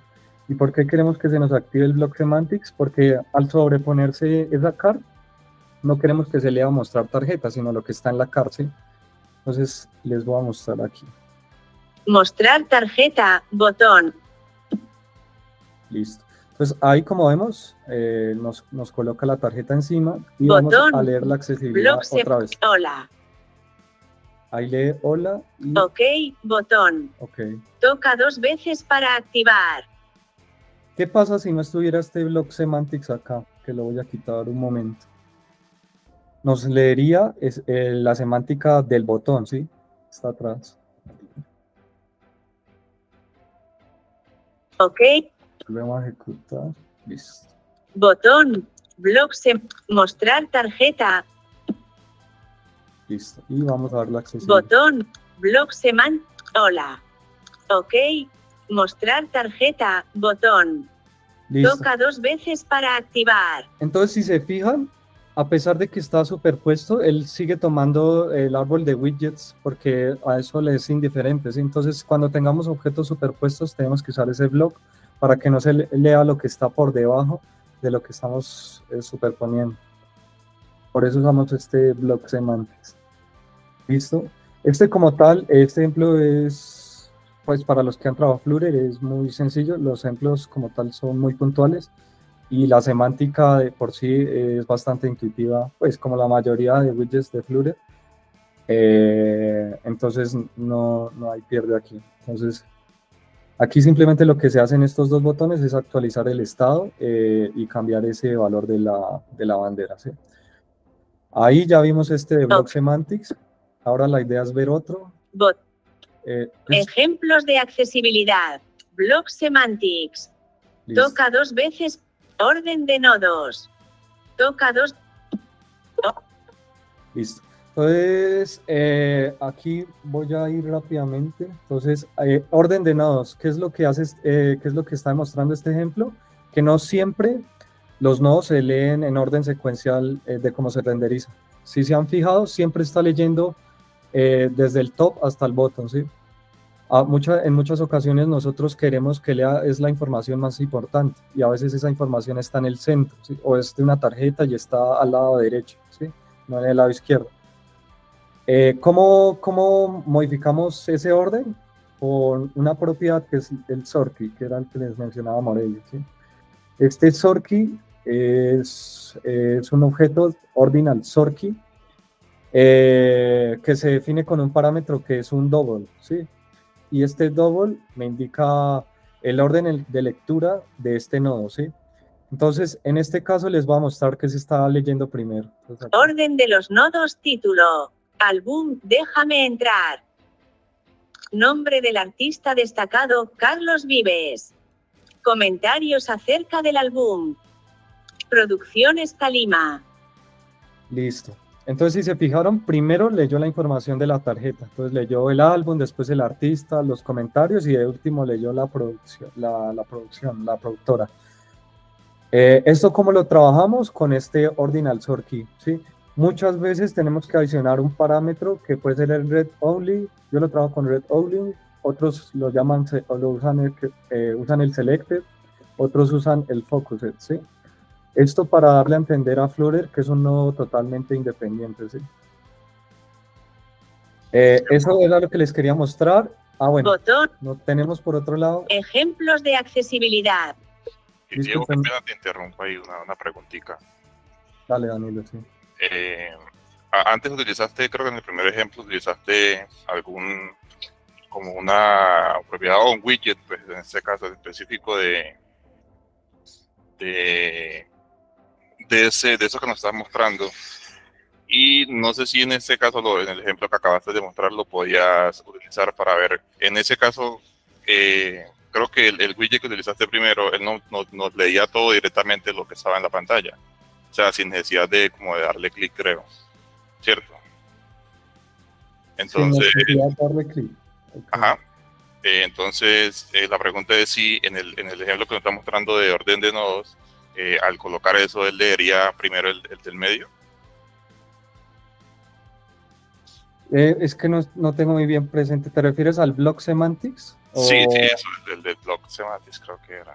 ¿Y por qué queremos que se nos active el block semantics? Porque al sobreponerse esa card, no queremos que se lea a mostrar tarjeta, sino lo que está en la card, ¿sí? Entonces les voy a mostrar aquí. Mostrar tarjeta, botón. Listo. Entonces ahí, como vemos, nos coloca la tarjeta encima y Botón, vamos a leer la accesibilidad block otra vez. Hola. Ahí lee hola y Ok, botón. ok. Toca 2 veces para activar. ¿Qué pasa si no estuviera este block semantics acá? Que lo voy a quitar un momento. Nos leería la semántica del botón, ¿sí? Está atrás. Ok, Volvemos a ejecutar. Listo. botón. Block mostrar tarjeta. Listo. Y vamos a ver la accesibilidad. Botón. Block Hola. Ok. Mostrar tarjeta. Botón. Listo. Toca 2 veces para activar. Entonces, si se fijan, a pesar de que está superpuesto, él sigue tomando el árbol de widgets porque a eso le es indiferente, ¿sí? Entonces, cuando tengamos objetos superpuestos, tenemos que usar ese block para que no se lea lo que está por debajo de lo que estamos superponiendo. Por eso usamos este block semantics. ¿Listo? Este como tal, este ejemplo es, pues para los que han trabajado Flutter, es muy sencillo. Los ejemplos como tal son muy puntuales. Y la semántica de por sí es bastante intuitiva, pues como la mayoría de widgets de Flutter. Entonces no hay pierde aquí. Entonces aquí simplemente lo que se hace en estos dos botones es actualizar el estado y cambiar ese valor de la bandera, ¿sí? Ahí ya vimos este de block semantics. Ahora la idea es ver otro. Ejemplos de accesibilidad. Block semantics. Listo. Toca 2 veces. Orden de nodos. Toca 2. Listo. Entonces, aquí voy a ir rápidamente. Entonces, orden de nodos. ¿Qué es lo que hace, qué es lo que está demostrando este ejemplo? Que no siempre los nodos se leen en orden secuencial de cómo se renderiza. Si se han fijado, siempre está leyendo desde el top hasta el bottom, ¿sí? En muchas ocasiones nosotros queremos que lea es la información más importante y a veces esa información está en el centro, ¿sí? O es de una tarjeta y está al lado derecho, ¿sí? No en el lado izquierdo. ¿Cómo modificamos ese orden? Con una propiedad que es el sort key, que era el que les mencionaba Morello, ¿sí? Este sort key es un objeto ordinal sort key que se define con un parámetro que es un double, ¿sí? Y este double me indica el orden de lectura de este nodo, ¿sí? Entonces, en este caso les voy a mostrar que se está leyendo primero. Entonces, orden de los nodos, título. Álbum, déjame entrar. Nombre del artista destacado, Carlos Vives. Comentarios acerca del álbum. Producciones Calima. Listo. Entonces, si se fijaron, primero leyó la información de la tarjeta. Entonces leyó el álbum, después el artista, los comentarios y de último leyó la producción, la productora. ¿Esto cómo lo trabajamos? Con este ordinal sort key, ¿sí? Muchas veces tenemos que adicionar un parámetro que puede ser el read only. Yo lo trabajo con read only. Otros lo llaman, usan el selected. Otros usan el focused, ¿sí? Esto para darle a entender a Flutter que es un nodo totalmente independiente, ¿sí? Eso era lo que les quería mostrar. Bueno, botón. No tenemos por otro lado. Ejemplos de accesibilidad. Diego, qué pena te interrumpo ahí una preguntita. Dale, Danilo, sí. Antes utilizaste, creo que en el primer ejemplo utilizaste como una propiedad o un widget, pues en este caso específico de eso que nos estás mostrando. Y si, no sé si en este caso, en el ejemplo que acabaste de mostrar, lo podías utilizar para ver. En ese caso, creo que el widget que utilizaste primero, él nos leía todo directamente lo que estaba en la pantalla. O sea, sin necesidad de como de darle clic, creo. ¿Cierto? Entonces, sin necesidad de darle clic. Okay. Ajá. Entonces, la pregunta es si en el ejemplo que nos está mostrando de orden de nodos, al colocar eso, él leería primero el del medio. Es que no tengo muy bien presente. ¿Te refieres al block semantics? Sí, sí, eso, el del block semantics creo que era.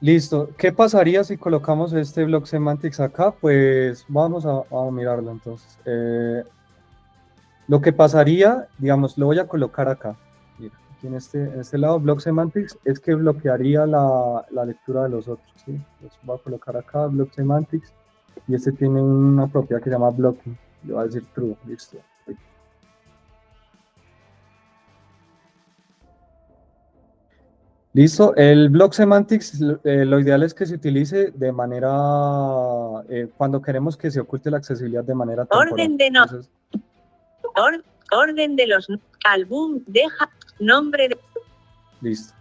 Listo. ¿Qué pasaría si colocamos este block semantics acá? Pues vamos a mirarlo entonces. Lo que pasaría, digamos, lo voy a colocar acá. Mira, aquí en este lado, block semantics, es que bloquearía la lectura de los otros, ¿sí? Entonces voy a colocar acá block semantics y este tiene una propiedad que se llama blocking. Le voy a decir true, listo. Listo, el block semantics lo ideal es que se utilice de manera, cuando queremos que se oculte la accesibilidad de manera temporal. Orden de no. Entonces, orden de los álbum, deja, nombre de... Listo.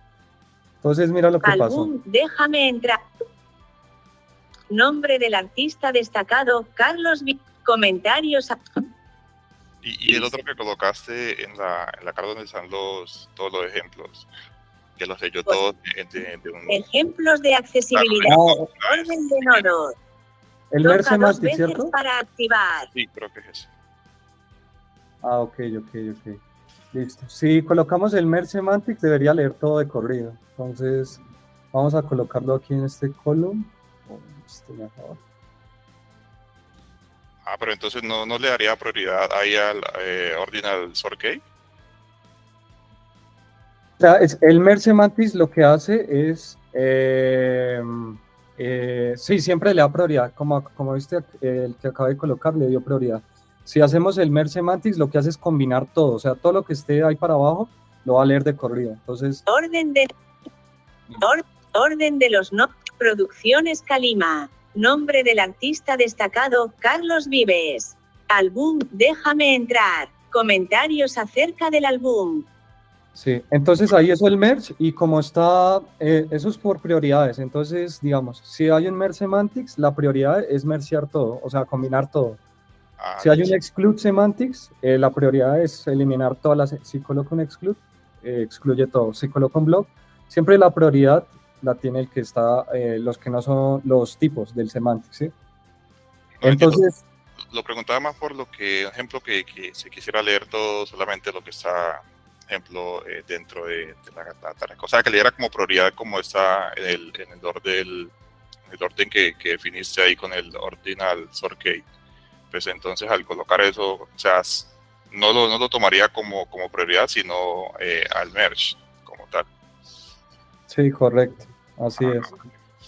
Entonces mira lo que álbum, pasó. Déjame entrar. Nombre del artista destacado, Carlos V. Comentarios. Y el otro que colocaste en la carta donde están todos los ejemplos, que los leyó todos de un... Ejemplos de accesibilidad. Orden de nodos. El merge semantics, ¿cierto? Para activar. Sí, creo que es ese. Ah, ok. Listo. Si colocamos el merge semantics, debería leer todo de corrido. Entonces, vamos a colocarlo aquí en este column. Mejor. Ah, pero entonces no le daría prioridad ahí al ordinal sort key. O sea, el merge semantics lo que hace es, sí, siempre le da prioridad, como viste, el que acabo de colocar le dio prioridad. Si hacemos el merge semantics, lo que hace es combinar todo, o sea, todo lo que esté ahí para abajo, lo va a leer de corrido. Entonces, orden de los no, producciones Calima, nombre del artista destacado, Carlos Vives, álbum, déjame entrar, comentarios acerca del álbum. Sí, entonces ahí es el merge y como está, eso es por prioridades. Entonces, digamos, si hay un merge semantics, la prioridad es mergear todo, o sea, combinar todo. Si hay un exclude semantics, la prioridad es eliminar todas las. Si coloco un exclude, excluye todo. Si coloco un block, siempre la prioridad la tiene el que está, los que no son los tipos del semantics, ¿sí? Entonces. Lo preguntaba más por lo que, ejemplo, que se quisiera leer todo, solamente lo que está, ejemplo, dentro de la tarea. O sea, que le diera como prioridad como está en el orden que definiste ahí con el ordinal sort key. Pues entonces al colocar eso, o sea, no lo tomaría como prioridad, sino al merge como tal. Sí, correcto, así es.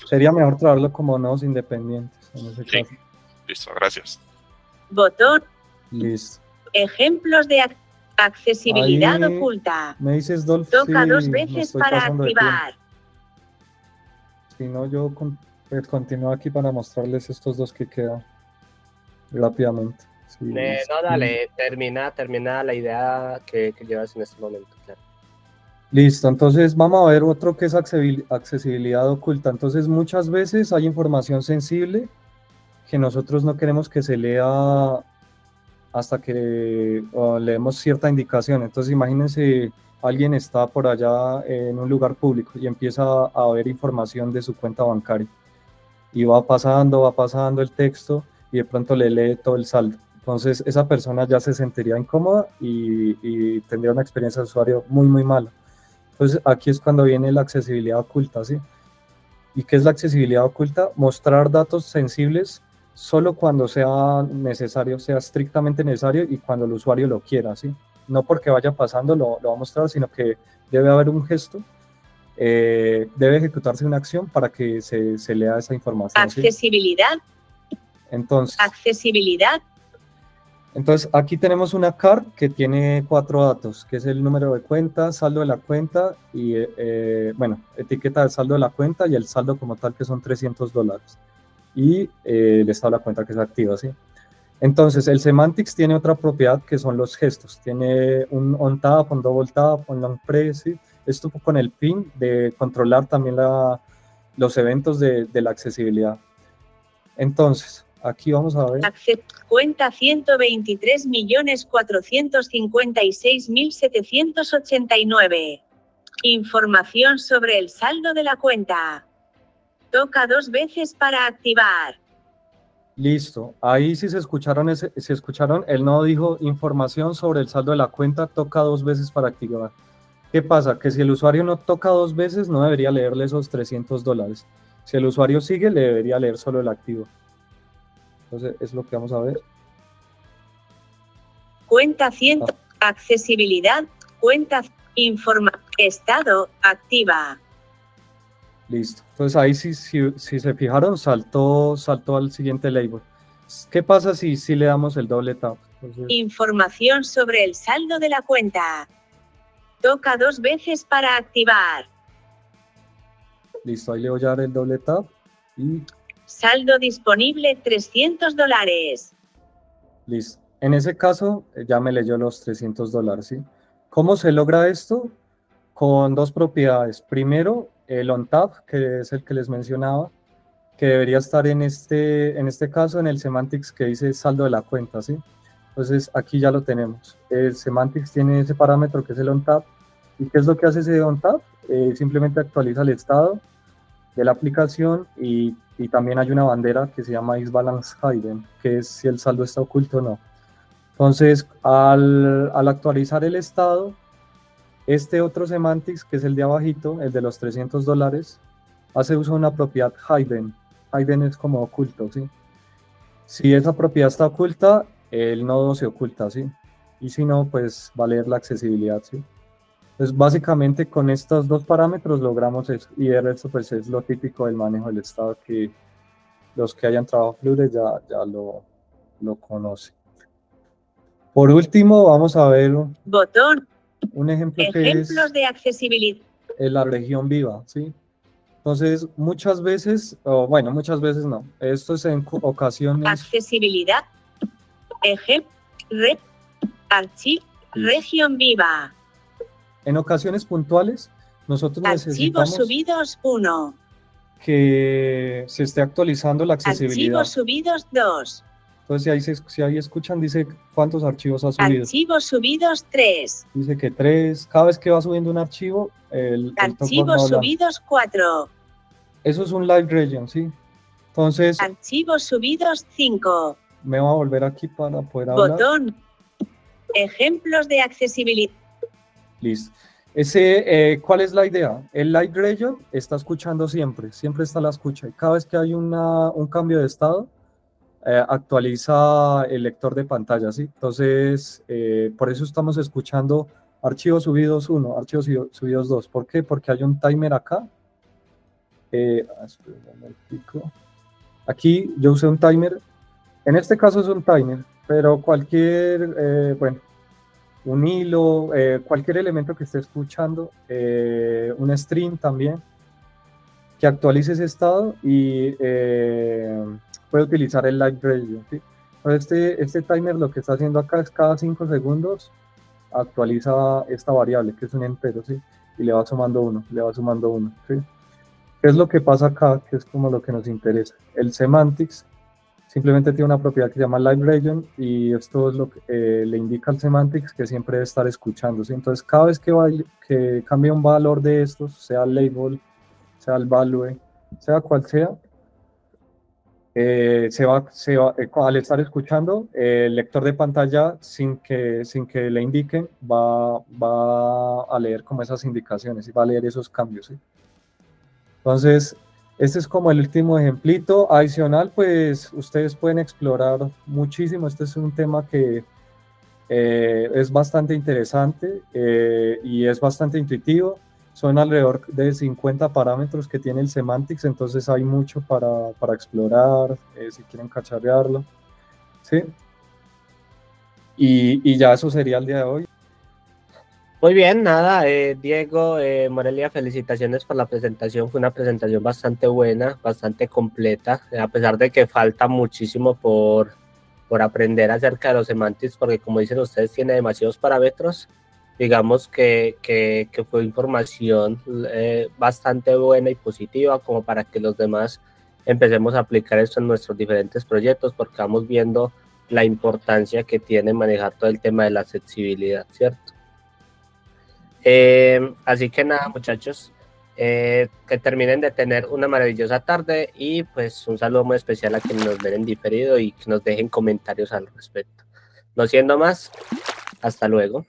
Sería mejor traerlo como nodos independientes en ese caso. Listo, gracias. Botón. Listo. Ejemplos de accesibilidad ahí oculta. Me dices, Dolph, toca 2 veces para activar. Si no, yo continúo aquí para mostrarles estos dos que quedan rápidamente. Sí, no, dale, termina la idea que llevas en este momento. Claro. Listo, entonces vamos a ver otro que es accesibilidad oculta. Entonces muchas veces hay información sensible que nosotros no queremos que se lea hasta que leemos cierta indicación. Entonces imagínense, alguien está por allá en un lugar público y empieza a ver información de su cuenta bancaria y va pasando el texto y de pronto le lee todo el saldo. Entonces esa persona ya se sentiría incómoda y tendría una experiencia de usuario muy, muy mala. Entonces aquí es cuando viene la accesibilidad oculta, ¿sí? ¿Y qué es la accesibilidad oculta? Mostrar datos sensibles solo cuando sea necesario, sea estrictamente necesario y cuando el usuario lo quiera, ¿sí? No porque vaya pasando lo va a mostrar, sino que debe haber un gesto, debe ejecutarse una acción para que se lea esa información. Accesibilidad. ¿Sí? Entonces, accesibilidad. Entonces, aquí tenemos una card que tiene 4 datos, que es el número de cuenta, saldo de la cuenta y, etiqueta del saldo de la cuenta y el saldo como tal, que son $300. Y el estado de la cuenta que es activa, ¿sí? Entonces, el semantics tiene otra propiedad que son los gestos. Tiene un on tap, un double tap, un long press, ¿sí? Esto con el fin de controlar también los eventos de la accesibilidad. Entonces, aquí vamos a ver. Cuenta 123.456.789. Información sobre el saldo de la cuenta. Toca 2 veces para activar. Listo. Ahí si se escucharon, él no dijo información sobre el saldo de la cuenta, toca 2 veces para activar. ¿Qué pasa? Que si el usuario no toca 2 veces, no debería leerle esos $300. Si el usuario sigue, le debería leer solo el activo. Entonces, es lo que vamos a ver. Cuenta 100, accesibilidad, cuenta, estado, activa. Listo. Entonces ahí si se fijaron, saltó al siguiente label. ¿Qué pasa si le damos el doble tap? Entonces, información sobre el saldo de la cuenta. Toca 2 veces para activar. Listo, ahí le voy a dar el doble tap y saldo disponible $300. Listo. En ese caso ya me leyó los $300, ¿sí? ¿Cómo se logra esto? Con 2 propiedades. Primero, el on tap, que es el que les mencionaba, que debería estar en este caso en el semantics que dice saldo de la cuenta, ¿sí? Entonces aquí ya lo tenemos. El semantics tiene ese parámetro que es el on tap. ¿Y qué es lo que hace ese on tap? Simplemente actualiza el estado de la aplicación y también hay una bandera que se llama isBalance Hidden, que es si el saldo está oculto o no. Entonces, al actualizar el estado, este otro semantics, que es el de abajito, el de los $300, hace uso de una propiedad hidden. Hidden es como oculto, ¿sí? Si esa propiedad está oculta, el nodo se oculta, ¿sí? Y si no, pues va a leer la accesibilidad, ¿sí? Entonces, básicamente con estos 2 parámetros logramos eso. Y el resto, pues es lo típico del manejo del estado que los que hayan trabajado Flutter ya lo conocen. Por último, vamos a ver botón. Un ejemplo Ejemplos que de accesibilidad. es la región viva, ¿sí? Entonces, muchas veces, bueno, muchas veces no. Esto es en ocasiones. Accesibilidad. Archivo. Región viva. En ocasiones puntuales, nosotros necesitamos Archivos subidos 1. que se esté actualizando la accesibilidad. Archivos subidos 2. Entonces, si ahí escuchan, dice cuántos archivos ha subido. Archivos subidos 3. Dice que 3. Cada vez que va subiendo un archivo, archivos subidos 4. Eso es un live region, ¿sí? Entonces, archivos subidos 5. Me voy a volver aquí para poder hablar. Botón. Ejemplos de accesibilidad. Listo. ¿Cuál es la idea? El live region está escuchando siempre está la escucha. Y cada vez que hay un cambio de estado, actualiza el lector de pantalla, ¿sí? Entonces, por eso estamos escuchando archivos subidos 1, archivos subidos 2. ¿Por qué? Porque hay un timer acá. Aquí yo usé un timer. En este caso es un timer, pero cualquier, bueno, un hilo, cualquier elemento que esté escuchando, un string también, que actualice ese estado y puede utilizar el live region, ¿sí? Este timer lo que está haciendo acá es cada 5 segundos actualiza esta variable, que es un entero, ¿sí? Y le va sumando 1, ¿sí? ¿Qué es lo que pasa acá? Que es como lo que nos interesa. El semantics simplemente tiene una propiedad que se llama live region y esto es lo que le indica al semantics que siempre debe estar escuchando, ¿sí? Entonces, cada vez que cambie un valor de estos, sea el label, sea el value, sea cual sea, al estar escuchando, el lector de pantalla, sin que le indiquen, va a leer como esas indicaciones y va a leer esos cambios, ¿sí? Entonces, este es como el último ejemplito. Adicional, pues ustedes pueden explorar muchísimo. Este es un tema que es bastante interesante y es bastante intuitivo. Son alrededor de 50 parámetros que tiene el semantics, entonces hay mucho para explorar, si quieren cacharrearlo, ¿sí? Y ya eso sería el día de hoy. Muy bien, nada, Diego, Morelia, felicitaciones por la presentación. Fue una presentación bastante buena, bastante completa, a pesar de que falta muchísimo por por aprender acerca de los semantics, porque como dicen ustedes, tiene demasiados parámetros. Digamos que fue información bastante buena y positiva como para que los demás empecemos a aplicar esto en nuestros diferentes proyectos, porque vamos viendo la importancia que tiene manejar todo el tema de la accesibilidad, ¿cierto? Así que nada, muchachos, que terminen de tener una maravillosa tarde y pues un saludo muy especial a quienes nos ven en diferido y que nos dejen comentarios al respecto. No siendo más, hasta luego.